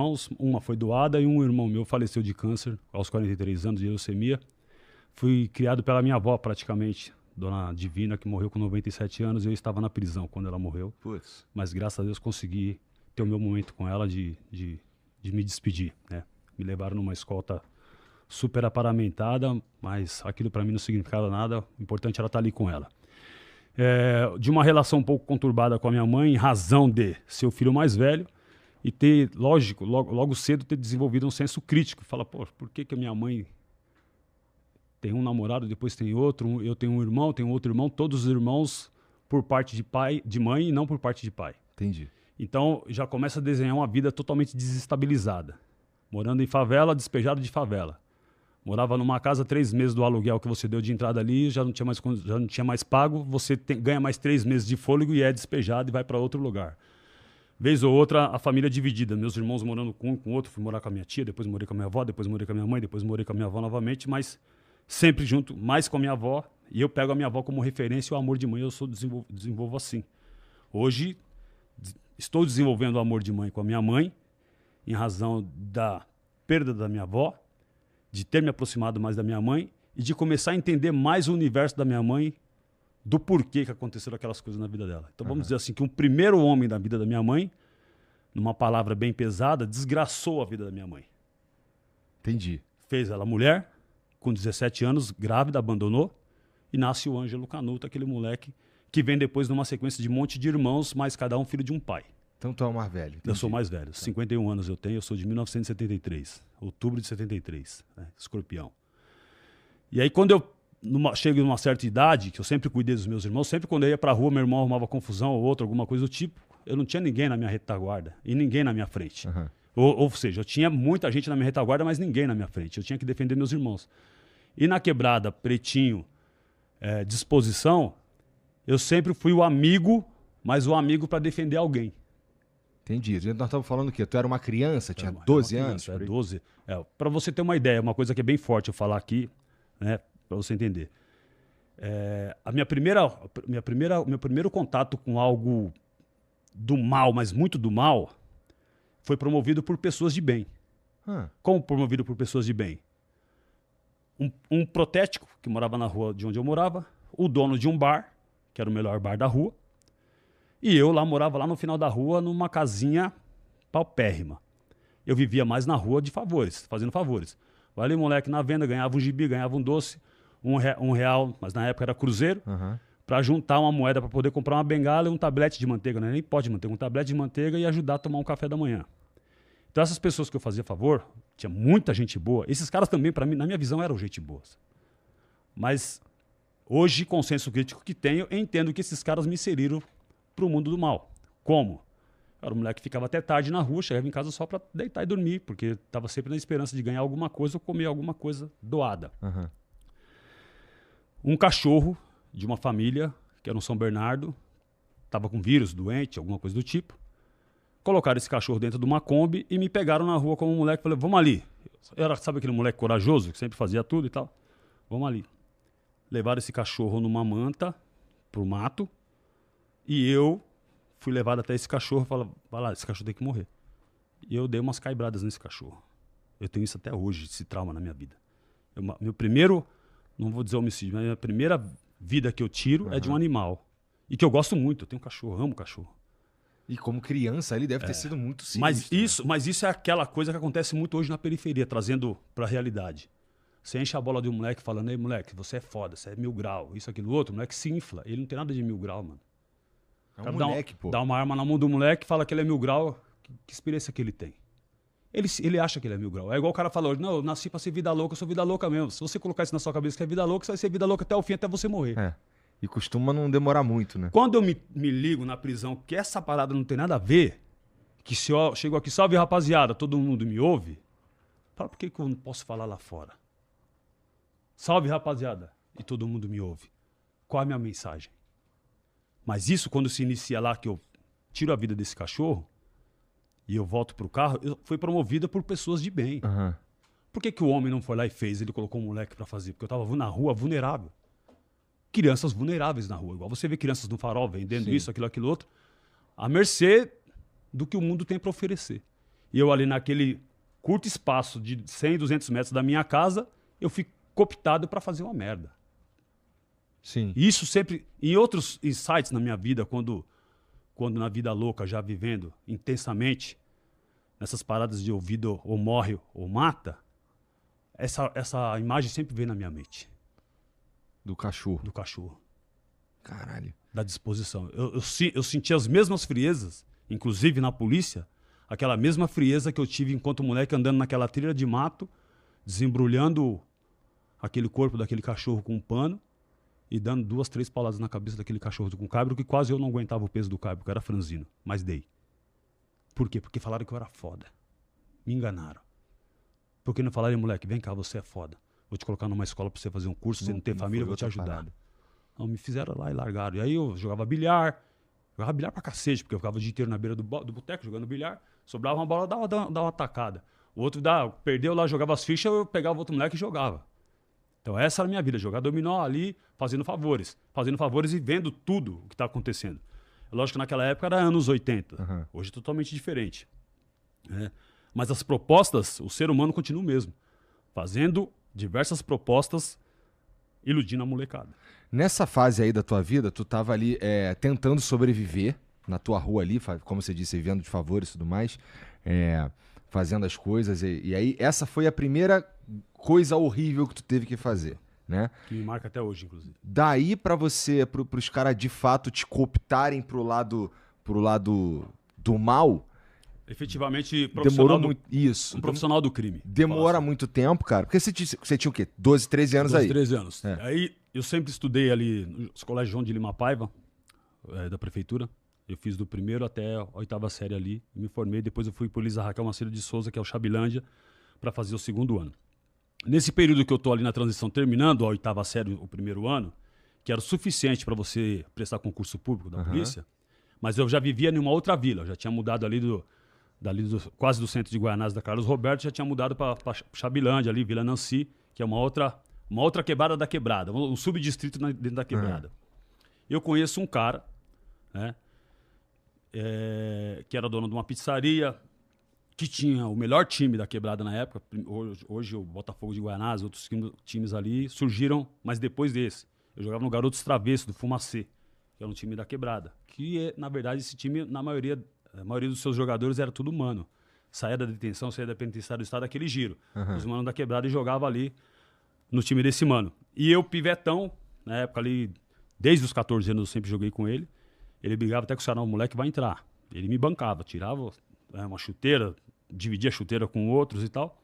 irmãos, uma foi doada e um irmão meu faleceu de câncer aos 43 anos de leucemia. Fui criado pela minha avó praticamente, Dona Divina, que morreu com 97 anos, e eu estava na prisão quando ela morreu. Putz. Mas graças a Deus consegui ter o meu momento com ela de me despedir, né? Me levaram numa escolta super aparamentada, mas aquilo para mim não significava nada, o importante era estar ali com ela. De uma relação um pouco conturbada com a minha mãe, em razão de ser o filho mais velho, e ter, lógico, logo cedo ter desenvolvido um senso crítico. Fala, pô, por que a minha mãe tem um namorado, depois tem outro, eu tenho um irmão, tenho outro irmão, todos os irmãos por parte de pai, de mãe e não por parte de pai. Entendi. Então já começa a desenhar uma vida totalmente desestabilizada. Morando em favela, despejado de favela. Morava numa casa 3 meses do aluguel que você deu de entrada ali, já não tinha mais pago, você ganha mais 3 meses de fôlego e é despejado e vai para outro lugar. Vez ou outra, a família dividida. Meus irmãos morando com um, com outro, fui morar com a minha tia, depois morei com a minha avó, depois morei com a minha mãe, depois morei com a minha avó novamente, mas sempre junto, mais com a minha avó. E eu pego a minha avó como referência, o amor de mãe eu desenvolvo assim. Hoje, estou desenvolvendo o amor de mãe com a minha mãe, em razão da perda da minha avó, de ter me aproximado mais da minha mãe e de começar a entender mais o universo da minha mãe, do porquê que aconteceram aquelas coisas na vida dela. Então vamos dizer assim, que um primeiro homem da vida da minha mãe, numa palavra bem pesada, desgraçou a vida da minha mãe. Entendi. Fez ela mulher, com 17 anos, grávida, abandonou, e nasce o Ângelo Canuto, aquele moleque que vem depois numa sequência de um monte de irmãos, mas cada um filho de um pai. Então tu é o mais velho. Entendi. Eu sou mais velho, 51 anos eu tenho, eu sou de 1973, outubro de 73, né? Escorpião. E aí quando eu chego numa certa idade, que eu sempre cuidei dos meus irmãos, sempre quando eu ia pra rua, meu irmão arrumava confusão ou outra, alguma coisa do tipo, eu não tinha ninguém na minha retaguarda e ninguém na minha frente. Uhum. Ou seja, eu tinha muita gente na minha retaguarda, mas ninguém na minha frente. Eu tinha que defender meus irmãos. E na quebrada, pretinho, disposição, eu sempre fui o amigo, mas o amigo para defender alguém. Entendi. Nós estávamos falando que tu era uma criança, tinha 12 anos? 12. Para você ter uma ideia, uma coisa que é bem forte eu falar aqui, né, para você entender. Meu primeiro contato com algo do mal, mas muito do mal, foi promovido por pessoas de bem. Como promovido por pessoas de bem? Um protético que morava na rua de onde eu morava, o dono de um bar, que era o melhor bar da rua, e eu morava lá no final da rua, numa casinha paupérrima. Eu vivia mais na rua de favores, fazendo favores. Vai ali, moleque, na venda, ganhava um gibi, ganhava um doce, um real, mas na época era cruzeiro, para juntar uma moeda para poder comprar uma bengala e um tablete de manteiga, né? Nem pó de manteiga, um tablete de manteiga e ajudar a tomar um café da manhã. Então essas pessoas que eu fazia favor, tinha muita gente boa. Esses caras também, para mim, na minha visão, eram gente boa. Mas hoje, com o senso crítico que tenho, eu entendo que esses caras me inseriram para o mundo do mal. Como? Eu era um moleque que ficava até tarde na rua, chegava em casa só para deitar e dormir, porque estava sempre na esperança de ganhar alguma coisa ou comer alguma coisa doada. Um cachorro de uma família, que era um São Bernardo, estava com vírus, doente, alguma coisa do tipo. Colocaram esse cachorro dentro de uma Kombi e me pegaram na rua como um moleque. Falei, vamos ali. Sabe aquele moleque corajoso, que sempre fazia tudo e tal? Vamos ali. Levaram esse cachorro numa manta pro mato e eu fui levado até esse cachorro e falaram, vai lá, esse cachorro tem que morrer. E eu dei umas caibradas nesse cachorro. Eu tenho isso até hoje, esse trauma na minha vida. Meu primeiro, não vou dizer homicídio, mas a minha primeira vida que eu tiro é de um animal. E que eu gosto muito, eu tenho um cachorro, amo cachorro. E como criança, ele deve ter sido muito sinistro. Mas isso é aquela coisa que acontece muito hoje na periferia, trazendo pra realidade. Você enche a bola de um moleque falando, ei, moleque, você é foda, você é 1000 grau, isso, aquilo, outro, o moleque se infla. Ele não tem nada de 1000 grau, mano. É um moleque, pô. Dá uma arma na mão do moleque, fala que ele é 1000 grau, que experiência que ele tem? Ele acha que ele é 1000 grau. É igual o cara falou, não, eu nasci pra ser vida louca, eu sou vida louca mesmo. Se você colocar isso na sua cabeça que é vida louca, você vai ser vida louca até o fim, até você morrer. E costuma não demorar muito, né? Quando eu me ligo na prisão que essa parada não tem nada a ver, que se eu chego aqui, salve rapaziada, todo mundo me ouve, fala, por que eu não posso falar lá fora? Salve rapaziada, e todo mundo me ouve. Qual é a minha mensagem? Mas isso, quando se inicia lá, que eu tiro a vida desse cachorro e eu volto pro carro, foi promovida por pessoas de bem. Por que o homem não foi lá e fez? Ele colocou um moleque pra fazer? Porque eu tava na rua vulnerável. Crianças vulneráveis na rua. Igual você vê crianças no farol vendendo isso, aquilo, outro. À mercê do que o mundo tem para oferecer. E eu ali naquele curto espaço de 100, 200 metros da minha casa, eu fui cooptado para fazer uma merda. Sim. E isso sempre, em outros insights na minha vida, quando na vida louca, já vivendo intensamente, nessas paradas de ouvido ou morre ou mata, essa imagem sempre vem na minha mente. Do cachorro. Do cachorro. Caralho. Da disposição. Eu senti as mesmas friezas, inclusive na polícia, aquela mesma frieza que eu tive enquanto moleque andando naquela trilha de mato, desembrulhando aquele corpo daquele cachorro com um pano e dando 2, 3 pauladas na cabeça daquele cachorro com cabra, que quase eu não aguentava o peso do cabra, porque eu era franzino, mas dei. Por quê? Porque falaram que eu era foda. Me enganaram. Por que não falaram, moleque, vem cá, você é foda. Vou te colocar numa escola pra você fazer um curso, você não tem família, eu vou te ajudar. Então me fizeram lá e largaram. E aí eu jogava bilhar pra cacete, porque eu ficava o dia inteiro na beira do boteco jogando bilhar. Sobrava uma bola, dava uma atacada. O outro perdeu lá, jogava as fichas, eu pegava outro moleque e jogava. Então essa era a minha vida, jogar dominó ali, fazendo favores e vendo tudo o que tá acontecendo. Lógico que naquela época era anos 80, hoje é totalmente diferente. Mas as propostas, o ser humano continua o mesmo, fazendo diversas propostas, iludindo a molecada. Nessa fase aí da tua vida, tu tava ali tentando sobreviver na tua rua ali, como você disse, vivendo de favores e tudo mais, fazendo as coisas. E aí, essa foi a primeira coisa horrível que tu teve que fazer, né? Que me marca até hoje, inclusive. Daí pra você, pros caras de fato te cooptarem pro lado do mal... Efetivamente, profissional do crime. Demora muito tempo, cara. Porque você tinha o quê? 12, 13 anos 12, aí? 13 anos. Aí eu sempre estudei ali no Colégio João de Lima Paiva, da prefeitura. Eu fiz do primeiro até a 8ª série ali. Me formei, depois eu fui por Elisa Raquel Macedo de Souza, que é o Chabilândia, para fazer o 2º ano. Nesse período que eu tô ali na transição, terminando a 8ª série, o primeiro ano, que era o suficiente para você prestar concurso público da polícia, mas eu já vivia em uma outra vila. Eu já tinha mudado ali quase do centro de Guaianazes da Carlos Roberto, já tinha mudado para Chabilândia, ali, Vila Nancy, que é uma outra quebrada da quebrada, um subdistrito dentro da quebrada. Eu conheço um cara, né, que era dono de uma pizzaria, que tinha o melhor time da quebrada na época. Hoje o Botafogo de Guaianazes, outros times ali surgiram, mas depois desse. Eu jogava no Garotos Travessos, do Fumacê, que era um time da quebrada. Que, na verdade, esse time, a maioria dos seus jogadores era tudo humano. Saía da detenção, saía da penitenciária do estado, aquele giro. Os manos da quebrada e jogava ali no time desse mano. E eu, pivetão, na época ali, desde os 14 anos eu sempre joguei com ele. Ele brigava até com o Sarão, o moleque vai entrar. Ele me bancava, tirava uma chuteira, dividia a chuteira com outros e tal,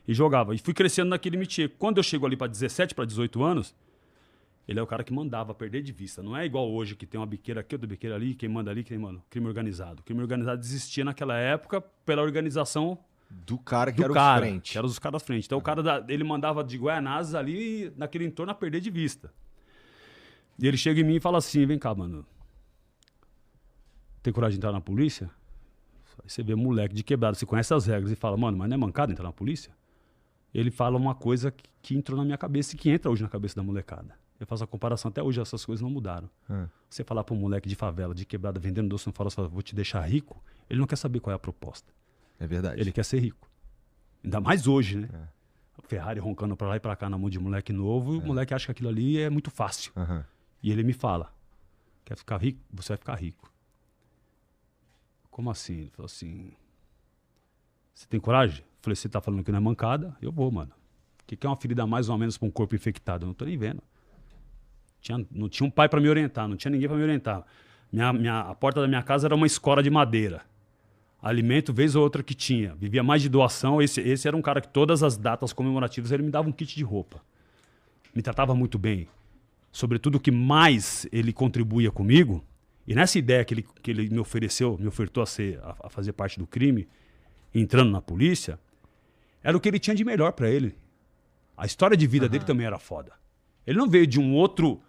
e jogava. E fui crescendo naquele métier. Quando eu chego ali para 17, para 18 anos, ele é o cara que mandava perder de vista. Não é igual hoje, que tem uma biqueira aqui, outra biqueira ali, quem manda ali, quem manda. Crime organizado. O crime organizado existia naquela época pela organização do cara que era os frente. Que eram os caras à frente. Então o cara, ele mandava de Guaianazes ali, naquele entorno, a perder de vista. E ele chega em mim e fala assim, vem cá, mano. Tem coragem de entrar na polícia? Aí você vê moleque de quebrado, você conhece as regras e fala, mano, mas não é mancada entrar na polícia? Ele fala uma coisa que entrou na minha cabeça e que entra hoje na cabeça da molecada. Eu faço a comparação, até hoje essas coisas não mudaram. Você falar para um moleque de favela, de quebrada, vendendo doce no farol, você fala, vou te deixar rico, ele não quer saber qual é a proposta. É verdade. Ele quer ser rico. Ainda mais hoje, né? A Ferrari roncando para lá e para cá na mão de moleque novo, e o moleque acha que aquilo ali é muito fácil. E ele me fala, quer ficar rico? Você vai ficar rico. Como assim? Ele falou assim, você tem coragem? Eu falei, você tá falando que não é mancada? Eu vou, mano. O que é uma ferida mais ou menos para um corpo infectado? Eu não tô nem vendo. Não tinha um pai para me orientar, não tinha ninguém para me orientar. A porta da minha casa era uma escora de madeira. Alimento, vez ou outra que tinha. Vivia mais de doação. Esse era um cara que todas as datas comemorativas ele me dava um kit de roupa. Me tratava muito bem. Sobretudo o que mais ele contribuía comigo, e nessa ideia que ele me ofertou a fazer parte do crime, entrando na polícia, era o que ele tinha de melhor para ele. A história de vida dele também era foda. Ele não veio de um outro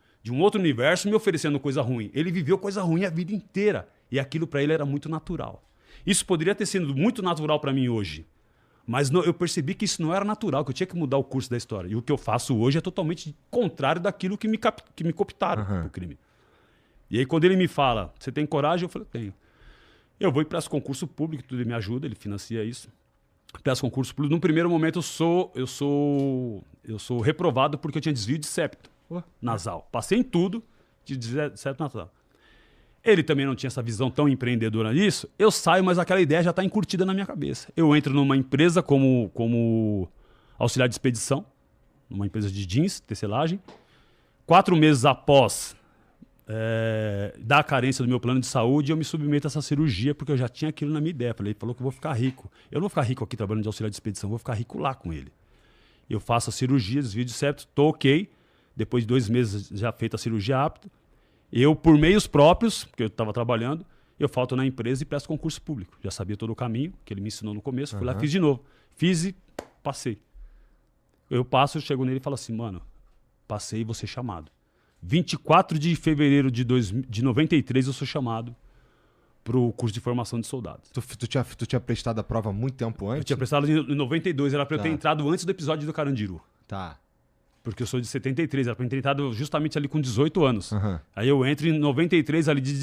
universo me oferecendo coisa ruim. Ele viveu coisa ruim a vida inteira. E aquilo para ele era muito natural. Isso poderia ter sido muito natural para mim hoje. Mas eu percebi que isso não era natural, que eu tinha que mudar o curso da história. E o que eu faço hoje é totalmente contrário daquilo que me cooptaram pro crime. E aí quando ele me fala, você tem coragem? Eu falei, tenho. Eu vou e presto concurso público, tudo ele me ajuda, ele financia isso. Presto concurso público. No primeiro momento eu sou reprovado porque eu tinha desvio de septo nasal. Passei em tudo de desvio de septo nasal. Ele também não tinha essa visão tão empreendedora nisso. Eu saio, mas aquela ideia já está encurtida na minha cabeça. Eu entro numa empresa como auxiliar de expedição, numa empresa de jeans, tecelagem. 4 meses após da carência do meu plano de saúde, eu me submeto a essa cirurgia, porque eu já tinha aquilo na minha ideia. Ele falou que eu vou ficar rico. Eu não vou ficar rico aqui trabalhando de auxiliar de expedição, eu vou ficar rico lá com ele. Eu faço a cirurgia, desvio de septo, estou ok. Depois de 2 meses já feita a cirurgia apta. Eu, por meios próprios, porque eu estava trabalhando, eu falto na empresa e presto concurso público. Já sabia todo o caminho, que ele me ensinou no começo, fui lá, fiz de novo. Fiz e passei. Eu passo, eu chego nele e falo assim, mano, passei e vou ser chamado. 24 de fevereiro de 93 eu sou chamado para o curso de formação de soldados. Tu tinha prestado a prova muito tempo antes? Eu tinha prestado em 92, era para eu ter entrado antes do episódio do Carandiru. Tá. Porque eu sou de 73, era para eu ter entrado justamente ali com 18 anos. Uhum. Aí eu entro em 93 ali de